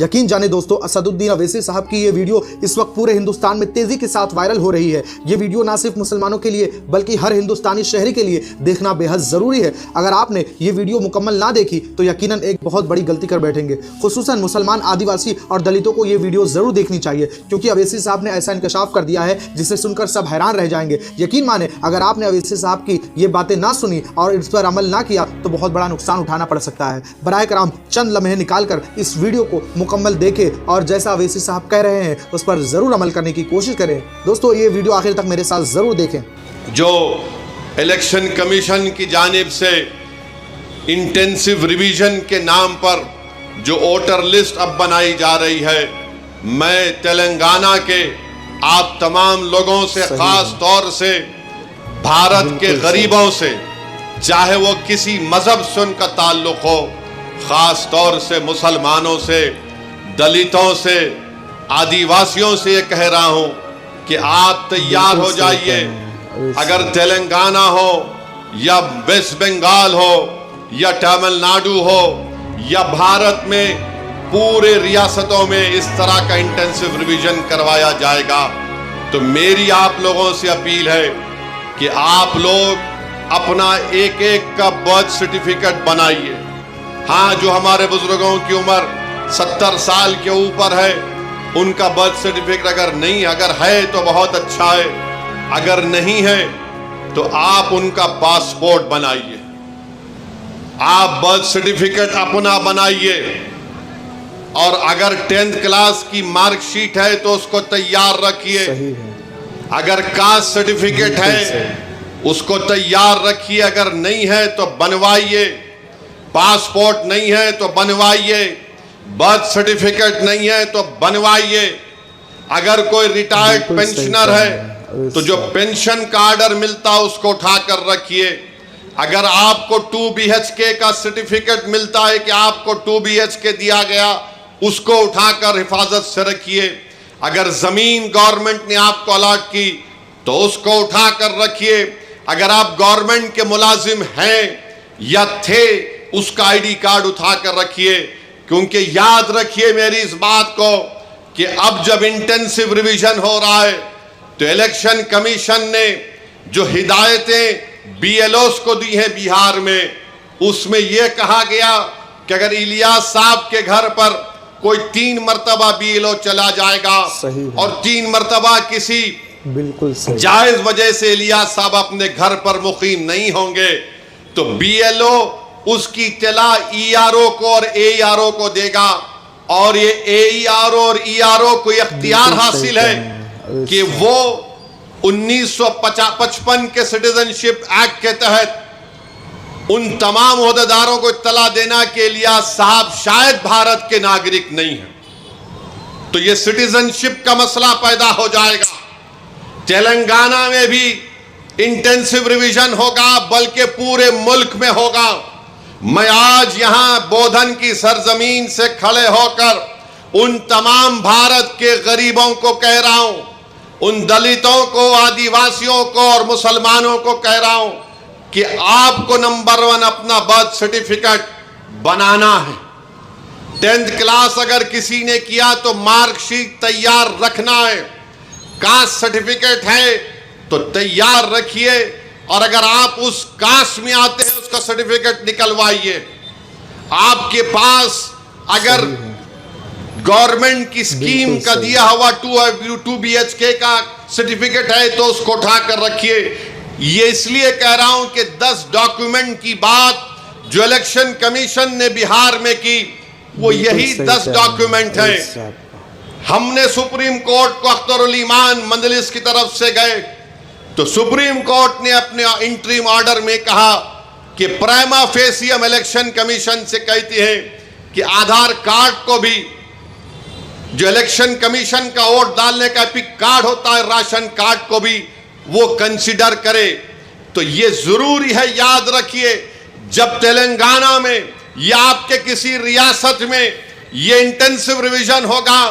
यकीन जाने दोस्तों, असदुद्दीन अवैसी साहब की ये वीडियो इस वक्त पूरे हिंदुस्तान में तेजी के साथ वायरल हो रही है। ये वीडियो ना सिर्फ मुसलमानों के लिए बल्कि हर हिंदुस्तानी शहरी के लिए देखना बेहद ज़रूरी है। अगर आपने ये वीडियो मुकम्मल ना देखी तो यकीनन एक बहुत बड़ी गलती कर बैठेंगे। खुसूसन मुसलमान, आदिवासी और दलितों को ये वीडियो ज़रूर देखनी चाहिए, क्योंकि अवैसी साहब ने ऐसा इंकशाफ कर दिया है जिसे सुनकर सब हैरान रह जाएंगे। यकीन माने, अगर आपने अवैसी साहब की ये बातें ना सुनी और इस पर अमल ना किया तो बहुत बड़ा नुकसान उठाना पड़ सकता है। बराए कराम चंद लम्हे निकाल कर इस वीडियो को मुकम्मल देखें और जैसा अवैसी साहब कह रहे हैं उस पर जरूर अमल करने की कोशिश करें। दोस्तों, ये वीडियो आखिर तक मेरे साथ जरूर देखें। जो इलेक्शन कमीशन की जानिब से इंटेंसिव रिवीजन के नाम पर जो वोटर लिस्ट अब बनाई जा रही है, मैं तेलंगाना के आप तमाम लोगों से, खास तौर से भारत के गरीबों से, चाहे वो किसी मजहब से उनका ताल्लुक हो, खास तौर से मुसलमानों से, दलितों से, आदिवासियों से ये कह रहा हूं कि आप तैयार हो जाइए। अगर तेलंगाना हो या वेस्ट बंगाल हो या तमिलनाडु हो या भारत में पूरे रियासतों में इस तरह का इंटेंसिव रिवीजन करवाया जाएगा, तो मेरी आप लोगों से अपील है कि आप लोग अपना एक एक का बर्थ सर्टिफिकेट बनाइए। हाँ, जो हमारे बुजुर्गों की उम्र 70 साल के ऊपर है, उनका बर्थ सर्टिफिकेट अगर है तो बहुत अच्छा है, अगर नहीं है तो आप उनका पासपोर्ट बनाइए, आप बर्थ सर्टिफिकेट अपना बनाइए। और अगर 10th क्लास की मार्कशीट है तो उसको तैयार रखिए। अगर कास्ट सर्टिफिकेट है उसको तैयार रखिए, अगर नहीं है तो बनवाइए। पासपोर्ट नहीं है तो बनवाइए, बर्थ सर्टिफिकेट नहीं है तो बनवाइए। अगर कोई रिटायर्ड पेंशनर है तो जो पेंशन का ऑर्डर मिलता है उसको उठाकर रखिए। अगर आपको 2 BHK का सर्टिफिकेट मिलता है कि आपको 2 BHK दिया गया, उसको उठाकर हिफाजत से रखिए। अगर जमीन गवर्नमेंट ने आपको अलॉट की तो उसको उठाकर रखिए। अगर आप गवर्नमेंट के मुलाजिम हैं या थे, उसका ID कार्ड उठाकर रखिए। क्योंकि याद रखिए मेरी इस बात को कि अब जब इंटेंसिव रिवीजन हो रहा है तो इलेक्शन कमीशन ने जो हिदायतें BLOs को दी हैं बिहार में, उसमें यह कहा गया कि अगर इलियास साहब के घर पर कोई 3 मरतबा BLO चला जाएगा और 3 मरतबा किसी बिल्कुल जायज वजह से इलियास साहब अपने घर पर मुकीम नहीं होंगे तो BLO उसकी इत्तला ERO को और AERO को देगा। और ये AERO और ERO को इख्तियार हासिल है कि वो 1955 के सिटीजनशिप एक्ट के तहत उन तमाम ओहदेदारों को इत्तला देना कि इलियास साहब शायद भारत के नागरिक नहीं है, तो ये सिटीजनशिप का मसला पैदा हो जाएगा। तेलंगाना में भी इंटेंसिव रिवीजन होगा, बल्कि पूरे मुल्क में होगा। मैं आज यहां बोधन की सरजमीन से खड़े होकर उन तमाम भारत के गरीबों को कह रहा हूं, उन दलितों को, आदिवासियों को और मुसलमानों को कह रहा हूं कि आपको नंबर 1 अपना बर्थ सर्टिफिकेट बनाना है। 10th क्लास अगर किसी ने किया तो मार्कशीट तैयार रखना है। कास्ट सर्टिफिकेट है तो तैयार रखिए, और अगर आप उस कास्ट में आते हैं उसका सर्टिफिकेट निकलवाइए। आपके पास अगर गवर्नमेंट की स्कीम का दिया हुआ 2 BHK का सर्टिफिकेट है तो उसको उठाकर रखिए। ये इसलिए कह रहा हूं कि 10 डॉक्यूमेंट की बात जो इलेक्शन कमीशन ने बिहार में की, वो यही 10 डॉक्यूमेंट हैं। हमने सुप्रीम कोर्ट को अख्तरुल ईमान मजलिस की तरफ से गए तो सुप्रीम कोर्ट ने अपने इंटरिम ऑर्डर में कहा कि प्राइमा फेसी हम इलेक्शन कमीशन से कहते हैं कि आधार कार्ड को भी, जो इलेक्शन कमीशन का वोट डालने का एपिक कार्ड होता है, राशन कार्ड को भी वो कंसीडर करे। तो ये जरूरी है, याद रखिए, जब तेलंगाना में या आपके किसी रियासत में ये इंटेंसिव रिवीजन होगा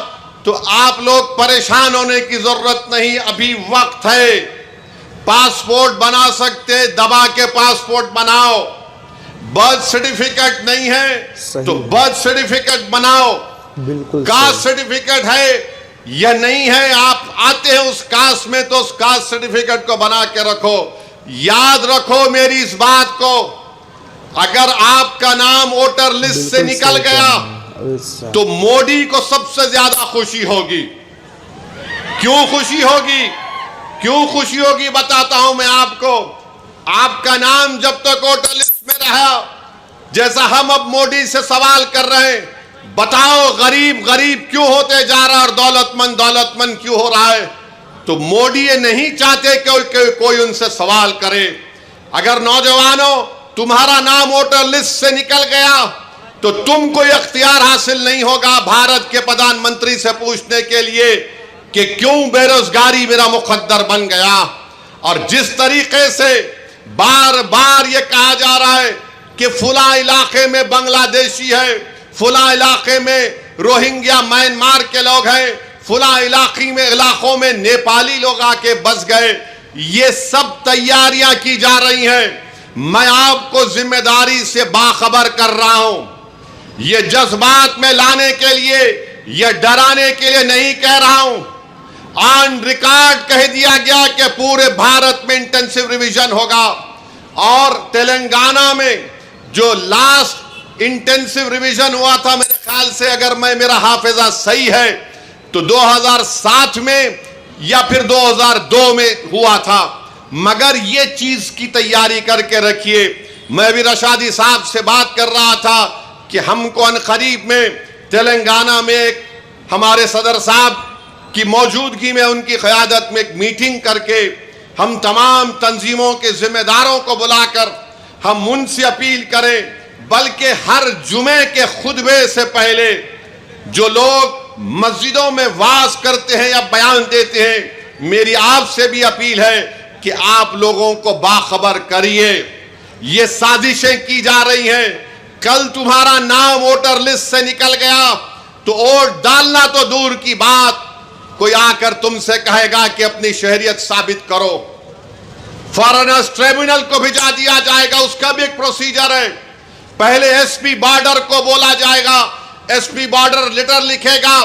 तो आप लोग परेशान होने की जरूरत नहीं, अभी वक्त है। पासपोर्ट बना सकते, दबा के पासपोर्ट बनाओ। बर्थ सर्टिफिकेट नहीं है तो बर्थ सर्टिफिकेट बनाओ। बिल्कुल कास्ट सर्टिफिकेट है या नहीं है, आप आते हैं उस कास्ट में तो उस कास्ट सर्टिफिकेट को बना के रखो। याद रखो मेरी इस बात को, अगर आपका नाम वोटर लिस्ट से निकल गया तो मोदी को सबसे ज्यादा खुशी होगी। क्यों खुशी होगी? क्यों खुशी होगी बताता हूं मैं आपको। आपका नाम जब तक वोटर लिस्ट में रहा, जैसा हम अब मोदी से सवाल कर रहे हैं, बताओ गरीब गरीब क्यों होते जा रहा है और दौलतमंद क्यों हो रहा है, तो मोदी ये नहीं चाहते कि कोई उनसे सवाल करे। अगर नौजवानों तुम्हारा नाम वोटर लिस्ट से निकल गया तो तुमको इख्तियार हासिल नहीं होगा भारत के प्रधानमंत्री से पूछने के लिए कि क्यों बेरोजगारी मेरा मुकद्दर बन गया। और जिस तरीके से बार बार ये कहा जा रहा है कि फुला इलाके में बांग्लादेशी है, फुला इलाके में रोहिंग्या म्यांमार के लोग हैं, फुला इलाकों में नेपाली लोग आके बस गए, ये सब तैयारियां की जा रही हैं। मैं आपको जिम्मेदारी से बाखबर कर रहा हूं। ये जज्बात में लाने के लिए, ये डराने के लिए नहीं कह रहा हूं। ऑन रिकॉर्ड कह दिया गया कि पूरे भारत में इंटेंसिव रिवीजन होगा और तेलंगाना में जो लास्ट इंटेंसिव रिवीजन हुआ था, मेरे ख्याल से अगर मेरा हाफिजा सही है तो 2007 में या फिर 2002 में हुआ था। मगर ये चीज की तैयारी करके रखिए। मैं भी रशादी साहब से बात कर रहा था कि हमको अनकरीब में तेलंगाना में एक हमारे सदर साहब की मौजूदगी में, उनकी क़यादत में एक मीटिंग करके हम तमाम तंजीमों के जिम्मेदारों को बुलाकर हम उनसे अपील करें, बल्कि हर जुमे के खुतबे से पहले जो लोग मस्जिदों में वाज करते हैं या बयान देते हैं, मेरी आपसे भी अपील है कि आप लोगों को बाखबर करिए। ये साजिशें की जा रही हैं। कल तुम्हारा नाम वोटर लिस्ट से निकल गया तो वोट डालना तो दूर की बात, कोई आकर तुमसे कहेगा कि अपनी शहरियत साबित करो, फॉरेनर्स ट्रिब्यूनल को भिजा दिया जाएगा। उसका भी एक प्रोसीजर है। पहले एसपी बॉर्डर को बोला जाएगा, एसपी बॉर्डर लेटर लिखेगा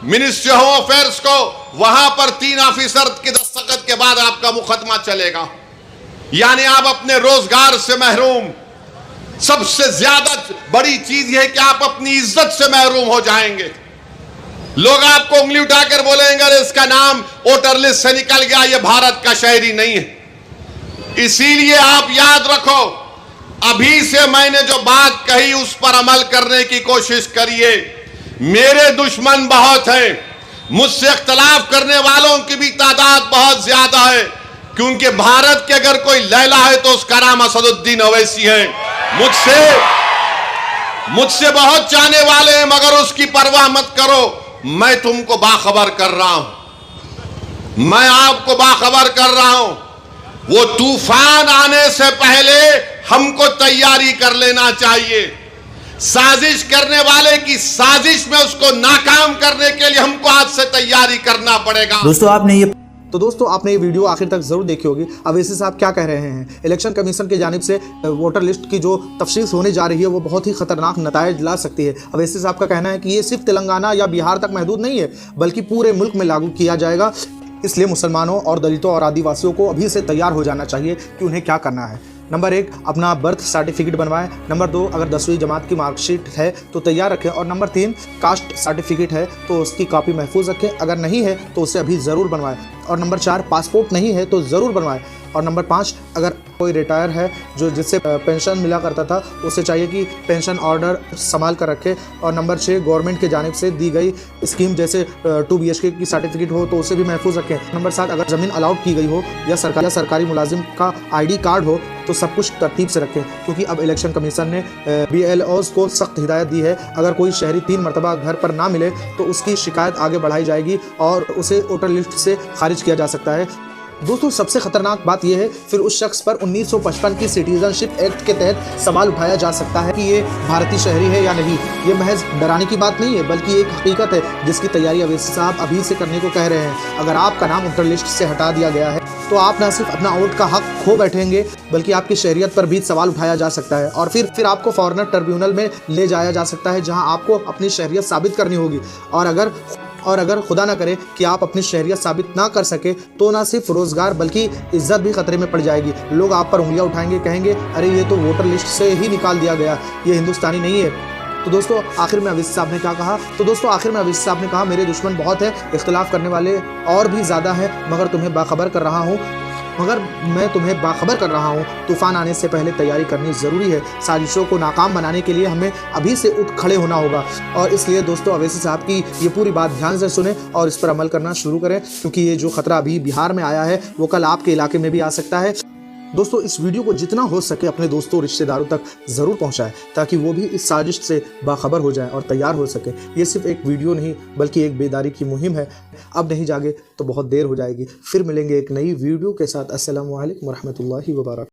मिनिस्ट्री होम अफेयर्स को, वहां पर 3 ऑफिसर के दस्तखत के बाद आपका मुकदमा चलेगा। यानी आप अपने रोजगार से महरूम। सबसे ज्यादा बड़ी चीज यह है कि आप अपनी इज्जत से महरूम हो जाएंगे। लोग आपको उंगली उठाकर बोलेंगे अरे इसका नाम वोटर लिस्ट से निकल गया, ये भारत का शहरी नहीं है। इसीलिए आप याद रखो, अभी से मैंने जो बात कही उस पर अमल करने की कोशिश करिए। मेरे दुश्मन बहुत हैं, मुझसे इख्तलाफ करने वालों की भी तादाद बहुत ज्यादा है, क्योंकि भारत के अगर कोई लैला है तो उसका नाम असदुद्दीन ओवैसी है। मुझसे बहुत चाहने वाले हैं, मगर उसकी परवाह मत करो। मैं तुमको बाखबर कर रहा हूं, मैं आपको बाखबर कर रहा हूं। वो तूफान आने से पहले हमको तैयारी कर लेना चाहिए। साजिश करने वाले की साजिश में उसको नाकाम करने के लिए हमको आज से तैयारी करना पड़ेगा। दोस्तों आपने ये वीडियो आखिर तक जरूर देखी होगी। अवैसी साहब क्या कह रहे हैं? इलेक्शन कमीशन की जानिब से वोटर लिस्ट की जो तफसील होने जा रही है वो बहुत ही खतरनाक नतायज ला सकती है। अवैसी साहब का कहना है कि ये सिर्फ तेलंगाना या बिहार तक महदूद नहीं है, बल्कि पूरे मुल्क में लागू किया जाएगा। इसलिए मुसलमानों और दलितों और आदिवासियों को अभी से तैयार हो जाना चाहिए कि उन्हें क्या करना है। नंबर 1, अपना बर्थ सर्टिफिकेट बनवाएं। नंबर 2, अगर 10वीं जमात की मार्कशीट है तो तैयार रखें। और नंबर 3, कास्ट सर्टिफिकेट है तो उसकी कॉपी महफूज रखें, अगर नहीं है तो उसे अभी ज़रूर बनवाएं। और नंबर 4, पासपोर्ट नहीं है तो ज़रूर बनवाएं। और नंबर 5, अगर कोई रिटायर है जो जिससे पेंशन मिला करता था, उसे चाहिए कि पेंशन ऑर्डर संभाल कर रखे। और नंबर 6, गवर्नमेंट की जानिब से दी गई स्कीम जैसे 2 BHK की सर्टिफिकेट हो तो उसे भी महफूज रखें। नंबर 7, अगर ज़मीन अलाउड की गई हो या सरकारी मुलाजिम का ID कार्ड हो तो सब कुछ तरतीब से रखें, क्योंकि अब इलेक्शन कमीशन ने BLOs को सख्त हिदायत दी है। अगर कोई शहरी 3 मरतबा घर पर ना मिले तो उसकी शिकायत आगे बढ़ाई जाएगी और उसे वोटर लिस्ट से खारिज किया जा सकता है। दोस्तों सबसे खतरनाक बात यह है, फिर उस शख्स पर 1955 की सिटीजनशिप एक्ट के तहत सवाल उठाया जा सकता है कि ये भारतीय शहरी है या नहीं। ये महज डराने की बात नहीं है, बल्कि एक हकीकत है जिसकी तैयारी अवैसी साहब अभी से करने को कह रहे हैं। अगर आपका नाम वोटर लिस्ट से हटा दिया गया है तो आप न सिर्फ अपना वोट का हक खो बैठेंगे, बल्कि आपकी शहरियत पर भी सवाल उठाया जा सकता है और फिर आपको फॉरेनर ट्रिब्यूनल में ले जाया जा सकता है, जहां आपको अपनी शहरियत साबित करनी होगी। और अगर खुदा ना करे कि आप अपनी शहरियत साबित ना कर सके तो ना सिर्फ रोजगार बल्कि इज्जत भी खतरे में पड़ जाएगी। लोग आप पर उंगलियां उठाएंगे, कहेंगे अरे ये तो वोटर लिस्ट से ही निकाल दिया गया, ये हिंदुस्तानी नहीं है। तो दोस्तों आखिर में अवैसी साहब ने क्या कहा? मेरे दुश्मन बहुत हैं, इख्तिलाफ करने वाले और भी ज़्यादा हैं, मगर मैं तुम्हें बाखबर कर रहा हूँ तूफान आने से पहले तैयारी करनी ज़रूरी है। साजिशों को नाकाम बनाने के लिए हमें अभी से उठ खड़े होना होगा। और इसलिए दोस्तों अवैसी साहब की ये पूरी बात ध्यान से सुने और इस पर अमल करना शुरू करें, क्योंकि ये जो खतरा अभी बिहार में आया है वो कल आपके इलाके में भी आ सकता है। दोस्तों इस वीडियो को जितना हो सके अपने दोस्तों रिश्तेदारों तक ज़रूर पहुंचाएं, ताकि वो भी इस साजिश से बाखबर हो जाएं और तैयार हो सके। ये सिर्फ एक वीडियो नहीं बल्कि एक बेदारी की मुहिम है। अब नहीं जागे तो बहुत देर हो जाएगी। फिर मिलेंगे एक नई वीडियो के साथ। अस्सलामु अलैकुम वरहमतुल्लाहि वबरकातुहू।